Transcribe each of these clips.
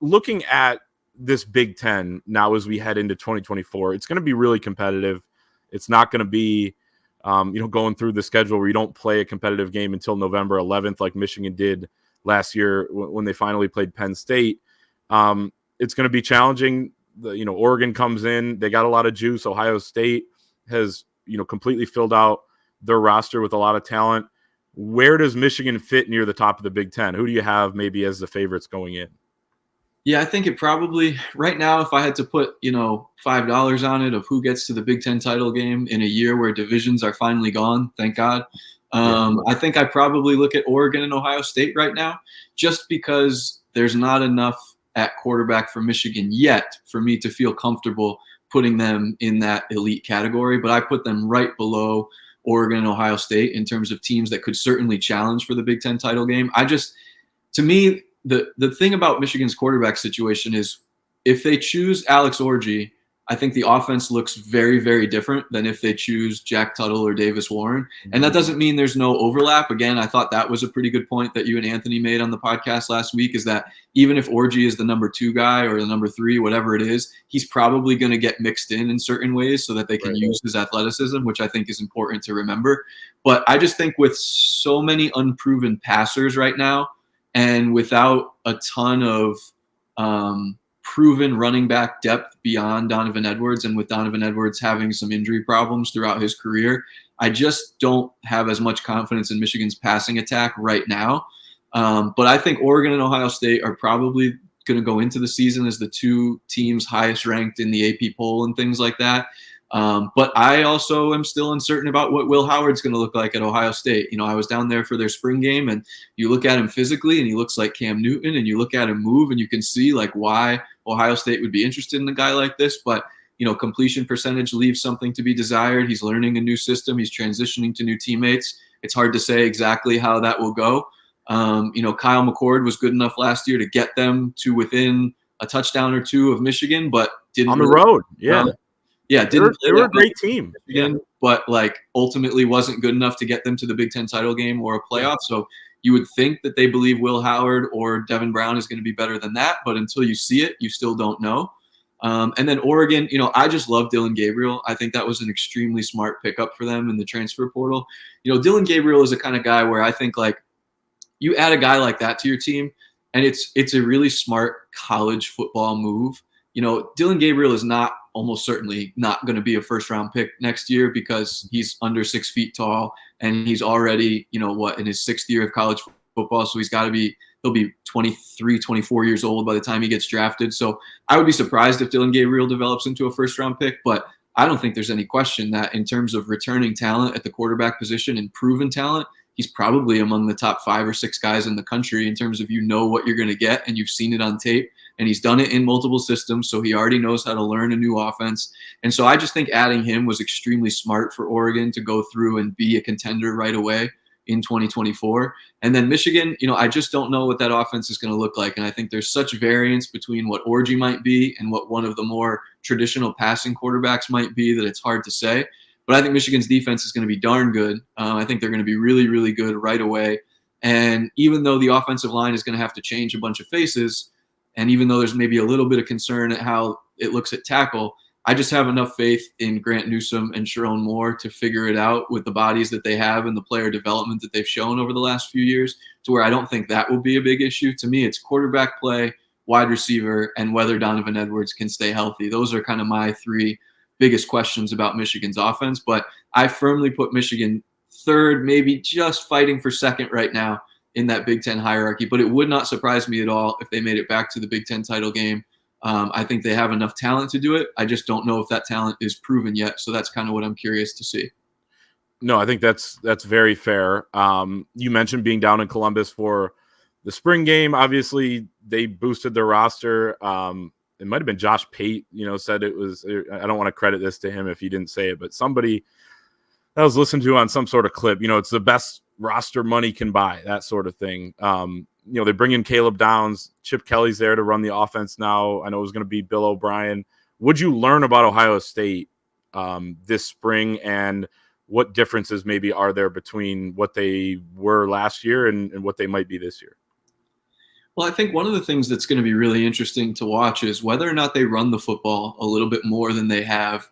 looking at this Big Ten now as we head into 2024, it's going to be really competitive. It's not going to be, going through the schedule where you don't play a competitive game until November 11th, like Michigan did last year when they finally played Penn State. It's going to be challenging. Oregon comes in. They got a lot of juice. Ohio State has, completely filled out their roster with a lot of talent. Where does Michigan fit near the top of the Big Ten? Who do you have maybe as the favorites going in? Yeah, I think it probably right now, if I had to put, $5 on it of who gets to the Big Ten title game in a year where divisions are finally gone, thank God. I think I probably look at Oregon and Ohio State right now, just because there's not enough at quarterback for Michigan yet for me to feel comfortable putting them in that elite category. But I put them right below Oregon and Ohio State in terms of teams that could certainly challenge for the Big Ten title game. To me, the thing about Michigan's quarterback situation is if they choose Alex Orji, I think the offense looks very, very different than if they choose Jack Tuttle or Davis Warren. And that doesn't mean there's no overlap. Again, I thought that was a pretty good point that you and Anthony made on the podcast last week, is that even if Orji is the number 2 guy or the number 3, whatever it is, he's probably going to get mixed in certain ways so that they can use his athleticism, which I think is important to remember. But I just think with so many unproven passers right now, and without a ton of proven running back depth beyond Donovan Edwards, and with Donovan Edwards having some injury problems throughout his career, I just don't have as much confidence in Michigan's passing attack right now. But I think Oregon and Ohio State are probably going to go into the season as the 2 teams highest ranked in the AP poll and things like that. But I also am still uncertain about what Will Howard's going to look like at Ohio State. I was down there for their spring game, and you look at him physically and he looks like Cam Newton, and you look at him move and you can see like why Ohio State would be interested in a guy like this. But, completion percentage leaves something to be desired. He's learning a new system. He's transitioning to new teammates. It's hard to say exactly how that will go. Kyle McCord was good enough last year to get them to within a touchdown or 2 of Michigan, but didn't on the road. Yeah. They were a great team, but ultimately wasn't good enough to get them to the Big Ten title game or a playoff. So you would think that they believe Will Howard or Devin Brown is going to be better than that, but until you see it, you still don't know. And then Oregon, I just love Dylan Gabriel. I think that was an extremely smart pickup for them in the transfer portal. Dylan Gabriel is the kind of guy where I think you add a guy like that to your team, and it's a really smart college football move. Dylan Gabriel is almost certainly not going to be a first-round pick next year because he's under 6 feet tall, and he's already, in his 6th year of college football. So he'll be 23, 24 years old by the time he gets drafted. So I would be surprised if Dylan Gabriel develops into a first-round pick, but I don't think there's any question that in terms of returning talent at the quarterback position and proven talent, he's probably among the top 5 or 6 guys in the country in terms of what you're going to get, and you've seen it on tape. And he's done it in multiple systems, so he already knows how to learn a new offense. And so I just think adding him was extremely smart for Oregon to go through and be a contender right away in 2024. And then Michigan, I just don't know what that offense is going to look like. And I think there's such variance between what Orji might be and what one of the more traditional passing quarterbacks might be that it's hard to say. But I think Michigan's defense is going to be darn good. I think they're going to be really, really good right away. And even though the offensive line is going to have to change a bunch of faces, and even though there's maybe a little bit of concern at how it looks at tackle, I just have enough faith in Grant Newsome and Sharon Moore to figure it out with the bodies that they have and the player development that they've shown over the last few years, to where I don't think that will be a big issue. To me, it's quarterback play, wide receiver, and whether Donovan Edwards can stay healthy. Those are kind of my 3 biggest questions about Michigan's offense. But I firmly put Michigan 3rd, maybe just fighting for 2nd right now in that Big Ten hierarchy. But it would not surprise me at all if they made it back to the Big Ten title game. I think they have enough talent to do it. I just don't know if that talent is proven yet. So that's kind of what I'm curious to see. No, I think that's very fair. You mentioned being down in Columbus for the spring game. Obviously, they boosted their roster. It might have been Josh Pate, said it was. I don't want to credit this to him if he didn't say it, but somebody that was listened to on some sort of clip. It's the best roster money can buy, that sort of thing. They bring in Caleb Downs. Chip Kelly's there to run the offense now. I know it was going to be Bill O'Brien. Would you learn about Ohio State this spring, and what differences maybe are there between what they were last year and what they might be this year? Well, I think one of the things that's going to be really interesting to watch is whether or not they run the football a little bit more than they have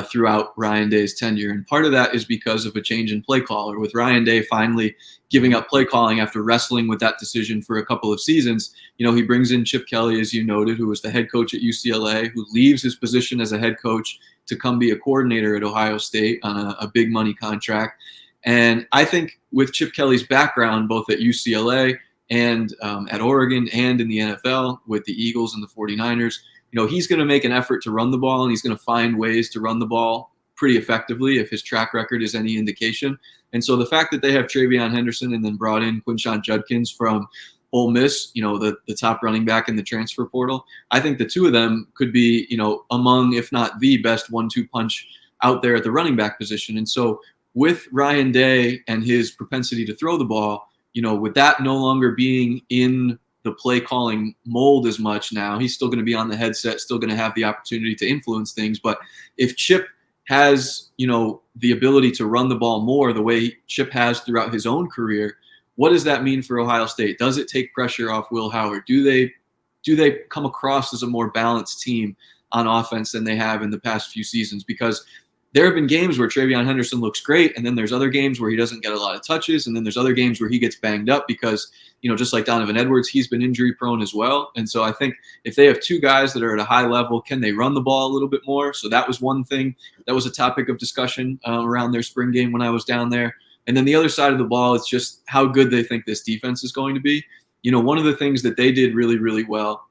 throughout Ryan Day's tenure. And part of that is because of a change in play caller, with Ryan Day finally giving up play calling after wrestling with that decision for a couple of seasons. He brings in Chip Kelly, as you noted, who was the head coach at UCLA, who leaves his position as a head coach to come be a coordinator at Ohio State on a big money contract. And I think with Chip Kelly's background, both at UCLA and at Oregon and in the NFL with the Eagles and the 49ers, he's going to make an effort to run the ball, and he's going to find ways to run the ball pretty effectively if his track record is any indication. And so the fact that they have TreVeyon Henderson and then brought in Quinshon Judkins from Ole Miss, the top running back in the transfer portal, I think the two of them could be, among, if not the best 1-2 punch out there at the running back position. And so with Ryan Day and his propensity to throw the ball, with that no longer being in the play calling mold as much now, he's still going to be on the headset, still going to have the opportunity to influence things. But if Chip has, the ability to run the ball more the way Chip has throughout his own career, what does that mean for Ohio State? Does it take pressure off Will Howard? Do they come across as a more balanced team on offense than they have in the past few seasons? Because there have been games where TreVeyon Henderson looks great, and then there's other games where he doesn't get a lot of touches, and then there's other games where he gets banged up because, just like Donovan Edwards, he's been injury prone as well. And so I think if they have two guys that are at a high level, can they run the ball a little bit more? So that was one thing that was a topic of discussion around their spring game when I was down there. And then the other side of the ball, it's just how good they think this defense is going to be. One of the things that they did really, really well,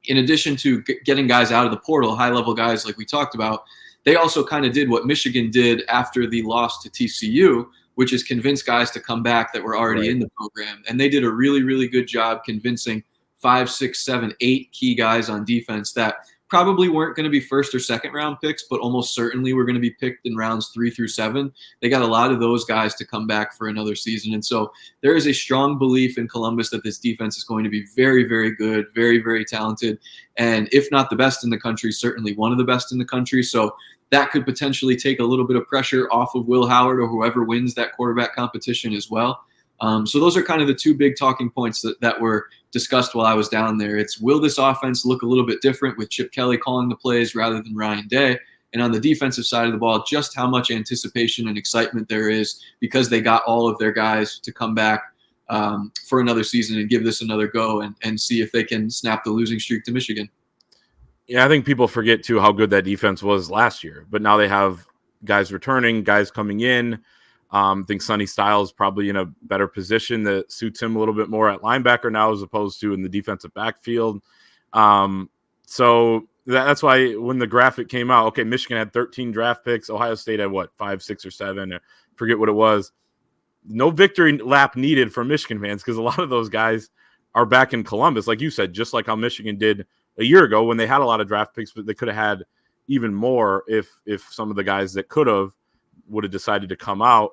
in addition to getting guys out of the portal, high-level guys like we talked about, they also kind of did what Michigan did after the loss to TCU, which is convince guys to come back that were already in the program. And they did a really, really good job convincing 5, 6, 7, 8 key guys on defense that probably weren't going to be first or second round picks, but almost certainly were going to be picked in rounds 3 through 7. They got a lot of those guys to come back for another season. And so there is a strong belief in Columbus that this defense is going to be very, very good, very, very talented. And if not the best in the country, certainly one of the best in the country. So that could potentially take a little bit of pressure off of Will Howard or whoever wins that quarterback competition as well. So those are kind of the two big talking points that were discussed while I was down there. It's, will this offense look a little bit different with Chip Kelly calling the plays rather than Ryan Day? And on the defensive side of the ball, just how much anticipation and excitement there is because they got all of their guys to come back for another season and give this another go and see if they can snap the losing streak to Michigan. Yeah, I think people forget, too, how good that defense was last year. But now they have guys returning, guys coming in. I think Sonny Styles probably in a better position that suits him a little bit more at linebacker now as opposed to in the defensive backfield. So that's why when the graphic came out, okay, Michigan had 13 draft picks. Ohio State had, 5, 6, or 7? I forget what it was. No victory lap needed for Michigan fans because a lot of those guys are back in Columbus, like you said, just like how Michigan did a year ago when they had a lot of draft picks, but they could have had even more if some of the guys that could have would have decided to come out.